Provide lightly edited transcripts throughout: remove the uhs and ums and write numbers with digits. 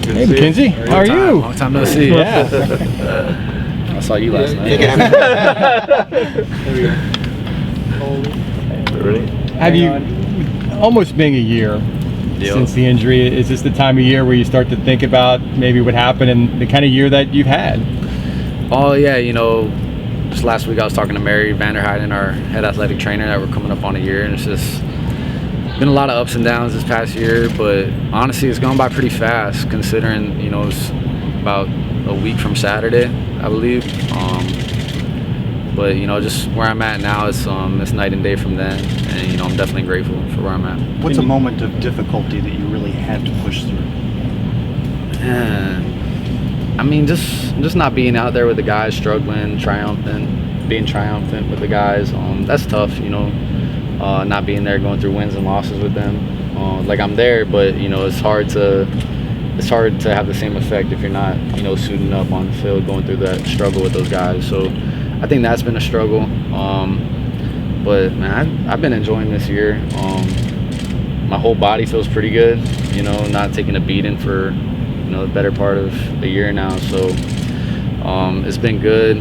Hey, McKenzie, how are you? Long time no see. Yeah. I saw you last night. Have you, almost been a year since the injury, is this the time of year where you start to think about maybe what happened and the kind of year that you've had? Oh, yeah, you know, just last week I was talking to Mary Vanderheiden, our head athletic trainer, that we're coming up on a year, and it's just been a lot of ups and downs this past year, but honestly it's gone by pretty fast considering, you know, it's about a week from Saturday, I believe. But you know, just where I'm at now, it's night and day from then, and you know, I'm definitely grateful for where I'm at. What's a moment of difficulty that you really had to push through? I mean, just not being out there with the guys, struggling, being triumphant with the guys. That's tough, you know. Not being there, going through wins and losses with them. Like I'm there, but you know, it's hard to have the same effect if you're not, you know, suiting up on the field, going through that struggle with those guys. So I think that's been a struggle. But man, I've been enjoying this year. My whole body feels pretty good, you know, not taking a beating for, you know, the better part of a year now. So it's been good.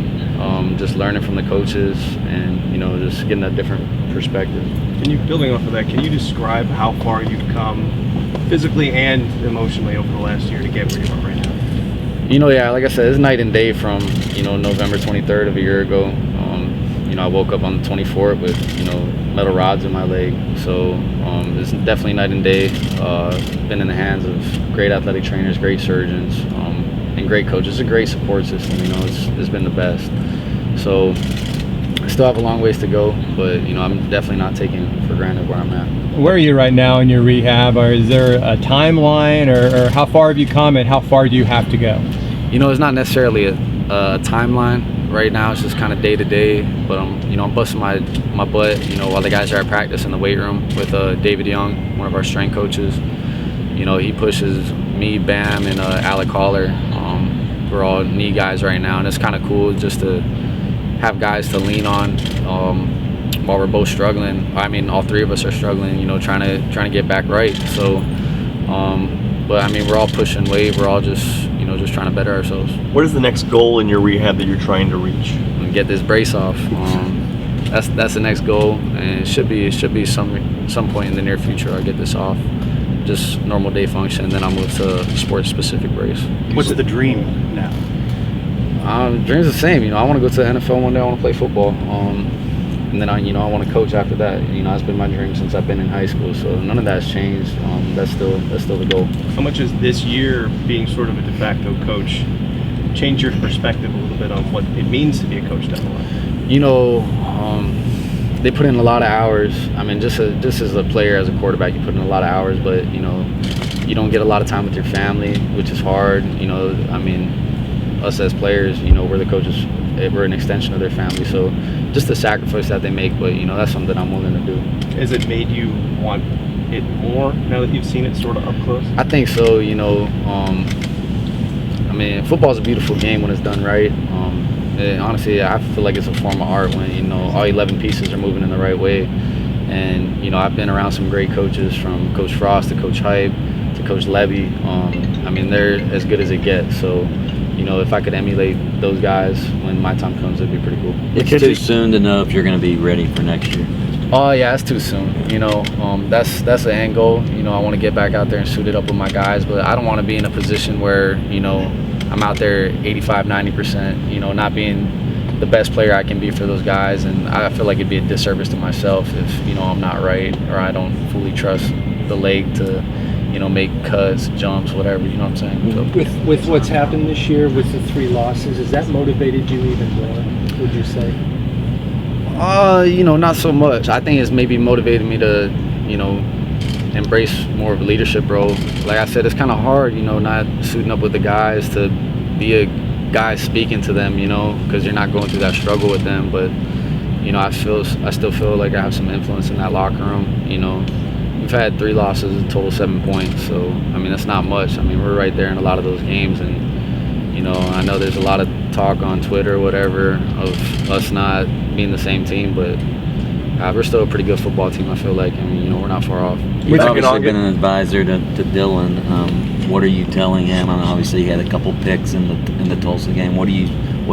Just learning from the coaches and, you know, just getting a different perspective. Building off of that, can you describe how far you've come physically and emotionally over the last year to get where you are right now? You know, yeah, like I said, it's night and day from, you know, November 23rd of a year ago. You know, I woke up on the 24th with, you know, metal rods in my leg. So it's definitely night and day. Been in the hands of great athletic trainers, great surgeons, and great coaches. It's a great support system, you know, it's been the best. So I still have a long ways to go, but, you know, I'm definitely not taking for granted where I'm at. Where are you right now in your rehab, or is there a timeline, or how far have you come and how far do you have to go? You know, it's not necessarily a timeline right now. It's just kind of day to day, but I'm busting my butt, you know, while the guys are at practice in the weight room with David Young, one of our strength coaches. You know, he pushes me, Bam, and Alec Haller. We're all knee guys right now, and it's kind of cool just to have guys to lean on while we're both struggling. I mean, all three of us are struggling, you know, trying to get back right. So, but I mean, we're all pushing weight. We're all just, you know, just trying to better ourselves. What is the next goal in your rehab that you're trying to reach? And get this brace off. That's the next goal, and it should be some point in the near future I'll get this off. Just normal day function, and then I'll move to a sports-specific brace. What's the dream now? Dream's the same. You know, I want to go to the NFL one day. I want to play football, and then I want to coach after that. You know, that's been my dream since I've been in high school. So none of that's changed. That's still the goal. How much has this year, being sort of a de facto coach, changed your perspective a little bit on what it means to be a coach down the line? You know, they put in a lot of hours. I mean, just as a player, as a quarterback, you put in a lot of hours, but you know, you don't get a lot of time with your family, which is hard. You know, I mean, us as players, you know, we're the coaches, we're an extension of their family. So just the sacrifice that they make, but you know, that's something I'm willing to do. Has it made you want it more now that you've seen it sort of up close? I think so. You know, I mean, football's a beautiful game when it's done right. And honestly, I feel like it's a form of art when, you know, all 11 pieces are moving in the right way. And, you know, I've been around some great coaches, from Coach Frost to Coach Hype to Coach Levy. I mean, they're as good as it gets. So, you know, if I could emulate those guys when my time comes, it'd be pretty cool. It's too soon to know if you're going to be ready for next year. Oh yeah, it's too soon. You know, that's the end goal. You know, I want to get back out there and suit it up with my guys, but I don't want to be in a position where, you know, I'm out there 85-90%, you know, not being the best player I can be for those guys, and I feel like it'd be a disservice to myself if, you know, I'm not right or I don't fully trust the leg to, you know, make cuts, jumps, whatever, you know what I'm saying? So, with what's happened this year with the 3 losses, has that motivated you even more, would you say? You know, not so much. I think it's maybe motivated me to, you know, embrace more of a leadership role. Like I said, it's kind of hard, you know, not suiting up with the guys, to be a guy speaking to them, you know, because you're not going through that struggle with them. But, you know, I still feel like I have some influence in that locker room. You know, we've had 3 losses, a total 7 points. So, I mean, that's not much. I mean, we're right there in a lot of those games. And, you know, I know there's a lot of talk on Twitter or whatever of us not being the same team, but we're still a pretty good football team, I feel like. I mean, you know, we're not far off. You've obviously been an advisor to Dylan. what are you telling him? And obviously he had a couple picks in the Tulsa game. What do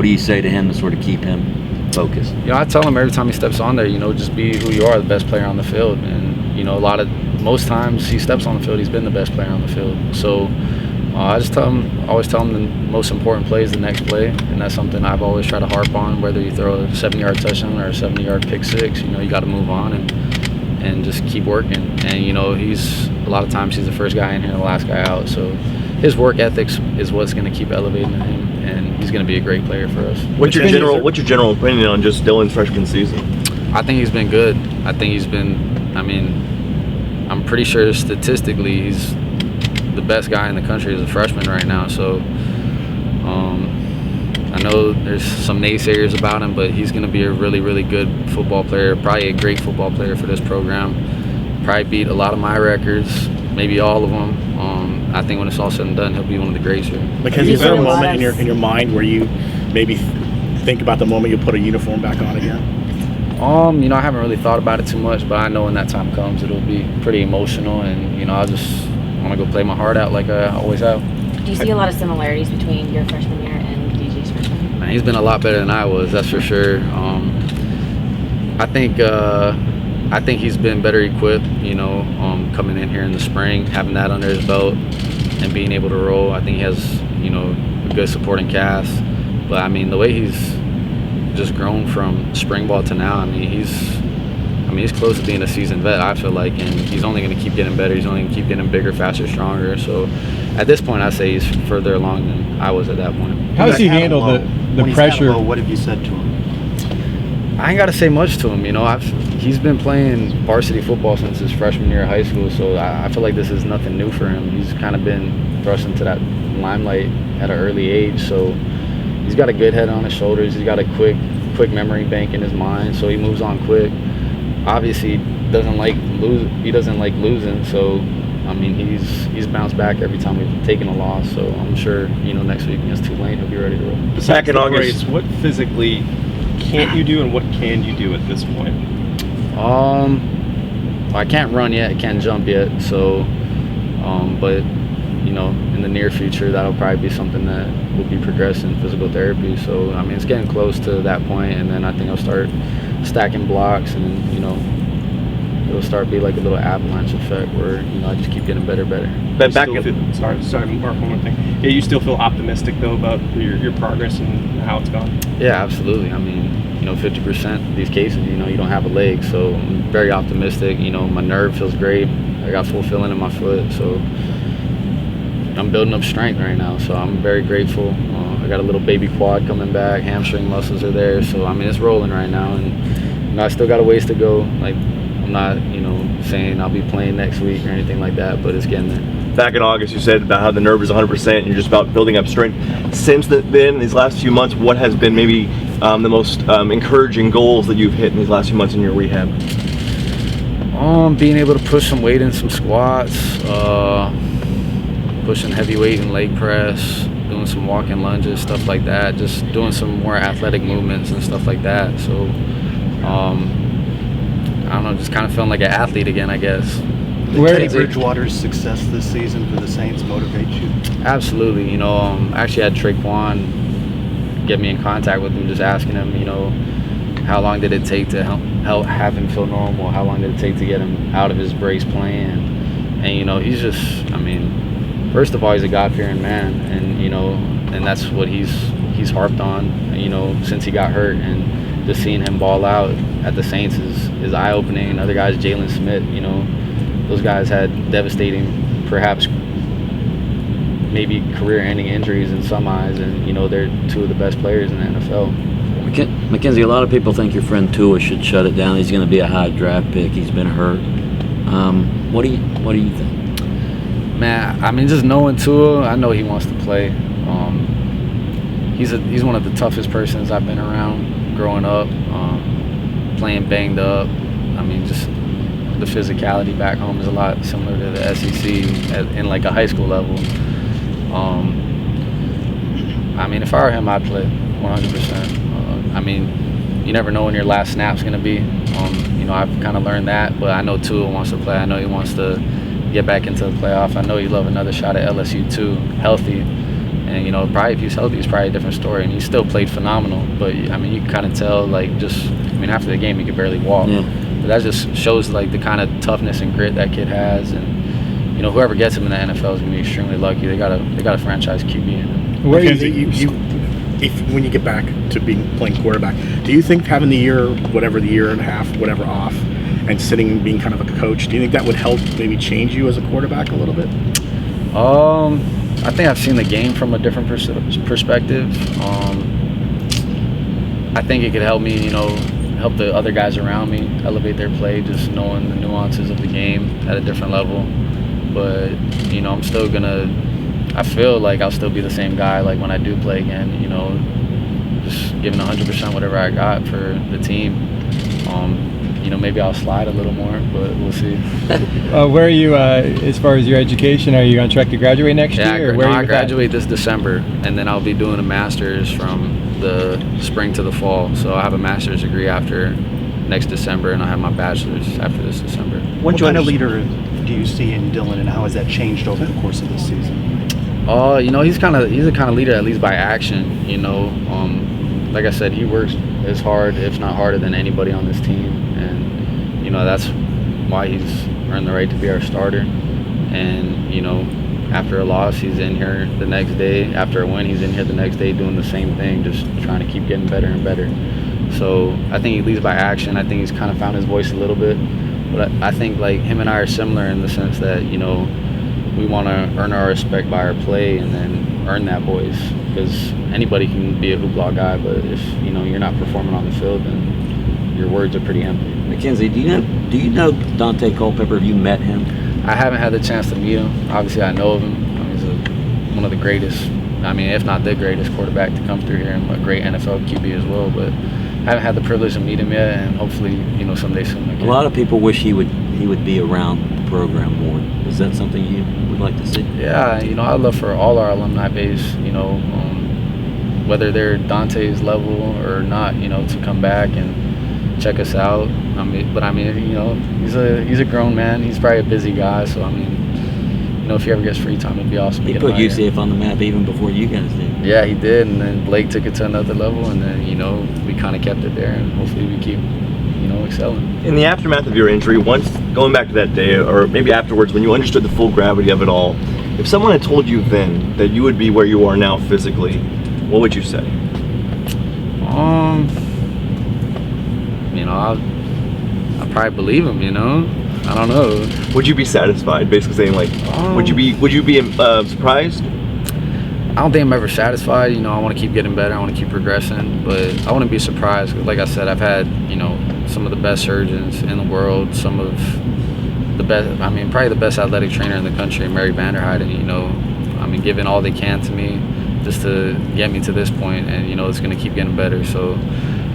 you say to him to sort of keep him focused? You know, I tell him every time he steps on there, you know, just be who you are, the best player on the field. And, you know, most times he steps on the field, he's been the best player on the field. So I just always tell him the most important play is the next play. And that's something I've always tried to harp on, whether you throw a 70-yard touchdown or a 70-yard pick six, you know, you got to move on and just keep working. And, you know, a lot of times he's the first guy in here and the last guy out. So his work ethics is what's going to keep elevating him, and he's going to be a great player for us. What's your general opinion on just Dylan's freshman season? I think he's been good. I'm pretty sure statistically he's the best guy in the country as a freshman right now. So I know there's some naysayers about him, but he's going to be a really, really good football player, probably a great football player for this program. Probably beat a lot of my records, maybe all of them. I think when it's all said and done, he'll be one of the greats here. McKenzie, is there a moment in your mind where you maybe think about the moment you put a uniform back on again? You know, I haven't really thought about it too much, but I know when that time comes, it'll be pretty emotional, and you know, I just want to go play my heart out like I always have. Do you see a lot of similarities between your freshman year and DJ's freshman? Man, he's been a lot better than I was, that's for sure. I think he's been better equipped, you know, coming in here in the spring, having that under his belt and being able to roll. I think he has, you know, a good supporting cast. But I mean, the way he's just grown from spring ball to now, he's close to being a seasoned vet, I feel like, and he's only going to keep getting better. He's only going to keep getting bigger, faster, stronger. So at this point, I say he's further along than I was at that point. How does he handle the pressure? What have you said to him? I ain't got to say much to him, you know. He's been playing varsity football since his freshman year of high school, so I feel like this is nothing new for him. He's kind of been thrust into that limelight at an early age, so he's got a good head on his shoulders. He's got a quick memory bank in his mind, so he moves on quick. Obviously, he doesn't like losing, so I mean, he's bounced back every time we've taken a loss. So I'm sure, you know, next week against Tulane, he'll be ready to roll. Besides the grades, what physically can't you do and what can you do at this point? I can't run yet, I can't jump yet, so but you know, in the near future that'll probably be something that will be progressed in physical therapy. So I mean, it's getting close to that point, and then I think I'll start stacking blocks, and you know, it'll start be like a little avalanche effect where, you know, I just keep getting better. Sorry, Mark, one more thing. Yeah, you still feel optimistic though about your progress and how it's gone? Yeah, absolutely. I mean, you know, 50% of these cases, you know, you don't have a leg, so I'm very optimistic. You know, my nerve feels great. I got full feeling in my foot, so I'm building up strength right now, so I'm very grateful. I got a little baby quad coming back, hamstring muscles are there, so I mean, it's rolling right now, and you know, I still got a ways to go. Like, I'm not, you know, saying I'll be playing next week or anything like that, but it's getting there. Back in August, you said about how the nerve is 100% and you're just about building up strength. Since then, these last few months, what has been maybe the most encouraging goals that you've hit in these last few months in your rehab? Being able to push some weight in some squats, pushing heavy weight in leg press, doing some walking lunges, stuff like that, just doing some more athletic movements and stuff like that. So, I don't know, just kind of feeling like an athlete again, I guess. Did Teddy Bridgewater's success this season for the Saints motivate you? Absolutely. You know, I actually had Traquan get me in contact with him, just asking him, you know, how long did it take to help have him feel normal? How long did it take to get him out of his brace playing? And you know, he's just, I mean, first of all, he's a God-fearing man, and you know, and that's what he's harped on, you know, since he got hurt. And just seeing him ball out at the Saints is eye-opening. Other guys, Jalen Smith, you know, those guys had devastating, perhaps maybe career-ending injuries in some eyes, and you know, they're two of the best players in the NFL. McKenzie, a lot of people think your friend Tua should shut it down. He's going to be a high draft pick. He's been hurt. What do you think? Man, I mean, just knowing Tua, I know he wants to play. He's one of the toughest persons I've been around growing up, playing banged up. I mean, just the physicality back home is a lot similar to the SEC in like a high school level. I mean, if I were him, I'd play 100%. I mean, you never know when your last snap's going to be. You know, I've kind of learned that, but I know Tua wants to play. I know he wants to get back into the playoff. I know he'd love another shot at LSU too, healthy. And, you know, probably if he's healthy, it's probably a different story. And he still played phenomenal. But, I mean, you can kind of tell, like, after the game, he could barely walk. Yeah. But that just shows, like, the kind of toughness and grit that kid has. And, you know, whoever gets him in the NFL is going to be extremely lucky. They got a franchise QB in him. Where McKenzie, when you get back to playing quarterback, do you think having the year and a half, whatever off, and sitting and being kind of a coach, do you think that would help maybe change you as a quarterback a little bit? I think I've seen the game from a different perspective. I think it could help me, you know, help the other guys around me elevate their play, just knowing the nuances of the game at a different level. But, you know, I feel like I'll still be the same guy, like when I do play again, you know, just giving 100% whatever I got for the team. You know, maybe I'll slide a little more, but we'll see. Where are you as far as your education? Are you on track to graduate next year? Yeah, I graduate this December, and then I'll be doing a master's from the spring to the fall. So I'll have a master's degree after next December, and I'll have my bachelor's after this December. What kind of leader do you see in Dylan, and how has that changed over the course of this season? You know, he's the kind of leader that leads by action. You know, like I said, he works as hard, if not harder, than anybody on this team, and you know that's why he's earned the right to be our starter. And you know, after a loss, he's in here the next day. After a win, he's in here the next day doing the same thing, just trying to keep getting better and better. So I think he leads by action. I think he's kind of found his voice a little bit, but I think like him and I are similar in the sense that, you know, we want to earn our respect by our play and then earn that voice, because anybody can be a hoopla guy, but if, you know, you're not performing on the field, then your words are pretty empty. McKenzie, do you know Dante Culpepper? Have you met him? I haven't had the chance to meet him. Obviously, I know of him. I mean, he's one of the greatest, I mean, if not the greatest quarterback to come through here, and a great NFL QB as well. But I haven't had the privilege to meet him yet, and hopefully, you know, someday soon. A lot of people wish he would be around the program more. Is that something you would like to see? Yeah, you know, I'd love for all our alumni base, you know, whether they're Dante's level or not, you know, to come back and check us out. I mean, you know, he's a grown man. He's probably a busy guy, so I mean, you know, if he ever gets free time, it'd be awesome. He put UCF on the map even before you guys did. Yeah, he did, and then Blake took it to another level, and then, you know, we kind of kept it there, and hopefully we keep, you know, excelling. In the aftermath of your injury, once going back to that day, or maybe afterwards, when you understood the full gravity of it all, if someone had told you then that you would be where you are now physically, what would you say? You know, I'll probably believe him, you know. I don't know. Would you be satisfied? Basically saying, like, would you be surprised? I don't think I'm ever satisfied. You know, I want to keep getting better. I want to keep progressing, but I wouldn't be surprised. Like I said, I've had, you know, some of the best surgeons in the world, some of the best, I mean, probably the best athletic trainer in the country, Mary Vanderheiden, you know, I mean, giving all they can to me just to get me to this point, and, you know, it's going to keep getting better. So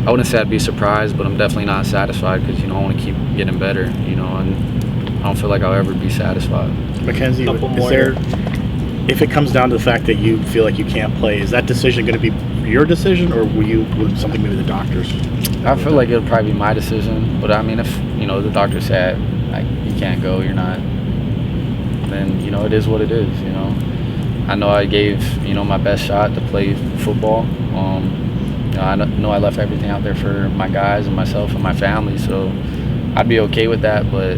I wouldn't say I'd be surprised, but I'm definitely not satisfied, because, you know, I want to keep getting better, you know, and I don't feel like I'll ever be satisfied. McKenzie, if it comes down to the fact that you feel like you can't play, is that decision going to be your decision, or will something maybe the doctors? I feel like it'll probably be my decision, but I mean, if, you know, the doctor said, like, you can't go, you're not, then, you know, it is what it is, you know. I know I gave, you know, my best shot to play football. You know, I know I left everything out there for my guys and myself and my family, so I'd be okay with that, but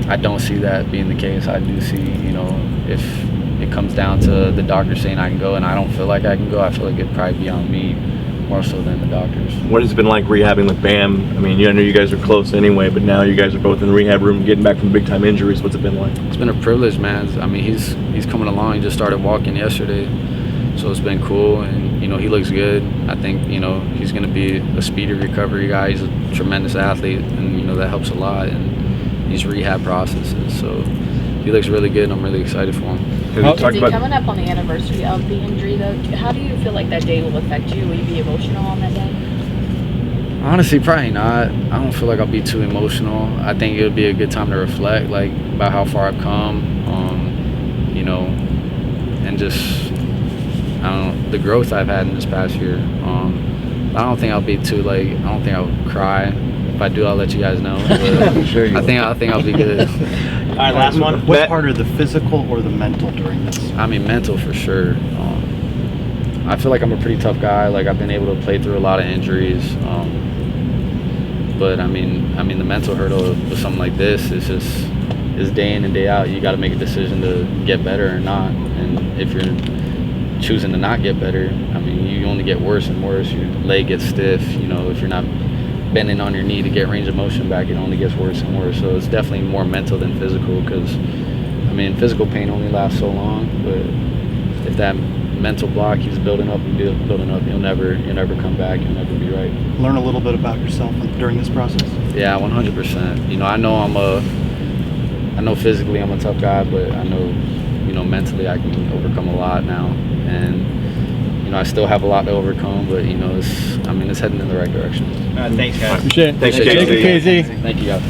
I don't see that being the case. I do see, you know, if it comes down to the doctor saying I can go and I don't feel like I can go, I feel like it'd probably be on me more so than the doctors. What has it been like rehabbing with Bam? I mean, I know you guys are close anyway, but now you guys are both in the rehab room getting back from big-time injuries. What's it been like? It's been a privilege, man. I mean, he's coming along. He just started walking yesterday, so it's been cool, and, you know, he looks good. I think, you know, he's going to be a speedy recovery guy. He's a tremendous athlete, and, you know, that helps a lot in these rehab processes. So he looks really good, and I'm really excited for him. Coming up on the anniversary of the injury, though, how do you feel like that day will affect you? Will you be emotional on that day? Honestly, probably not. I don't feel like I'll be too emotional. I think it would be a good time to reflect, like, about how far I've come, you know, and just, I don't know, the growth I've had in this past year. I don't think I'll be too, like, I don't think I'll cry. If I do, I'll let you guys know. But Sure you I think I'll be good. right, last one. What's Matt- harder, the physical or the mental during this? I mean, mental for sure. I feel like I'm a pretty tough guy. Like I've been able to play through a lot of injuries. But I mean, the mental hurdle with something like this is day in and day out. You got to make a decision to get better or not. And if you're choosing to not get better, I mean, you only get worse and worse. Your leg gets stiff. You know, if you're not bending on your knee to get range of motion back, it only gets worse and worse. So it's definitely more mental than physical, because I mean, physical pain only lasts so long, but if that mental block keeps building up and building up, you'll never come back. You'll never be right. Learn a little bit about yourself during this process? Yeah, 100%. You know, I know physically I'm a tough guy, but I know, you know, mentally I can overcome a lot now. And, you know, I still have a lot to overcome, but, you know, it's heading in the right direction. Thanks, guys. Appreciate it. Thanks, Thank you, KZ. KZ. Thank you, guys.